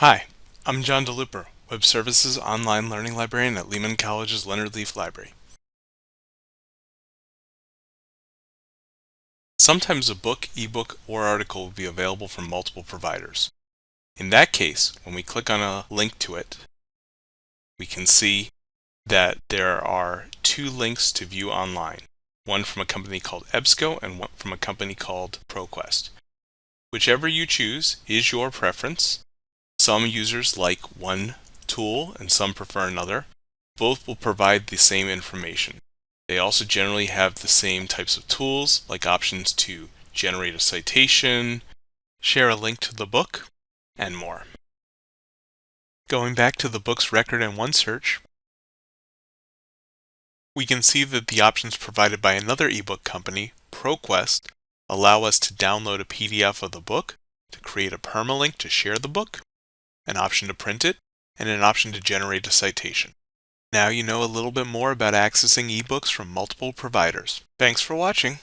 Hi, I'm John DeLuper, Web Services Online Learning Librarian at Lehman College's Leonard Leaf Library. Sometimes a book, ebook, or article will be available from multiple providers. In that case, when we click on a link to it, we can see that there are two links to view online, one from a company called EBSCO and one from a company called ProQuest. Whichever you choose is your preference. Some users like one tool and some prefer another. Both will provide the same information. They also generally have the same types of tools, like options to generate a citation, share a link to the book, and more. Going back to the book's record in OneSearch, we can see that the options provided by another ebook company, ProQuest, allow us to download a PDF of the book, to create a permalink to share the book, an option to print it, and an option to generate a citation. Now you know a little bit more about accessing ebooks from multiple providers. Thanks for watching.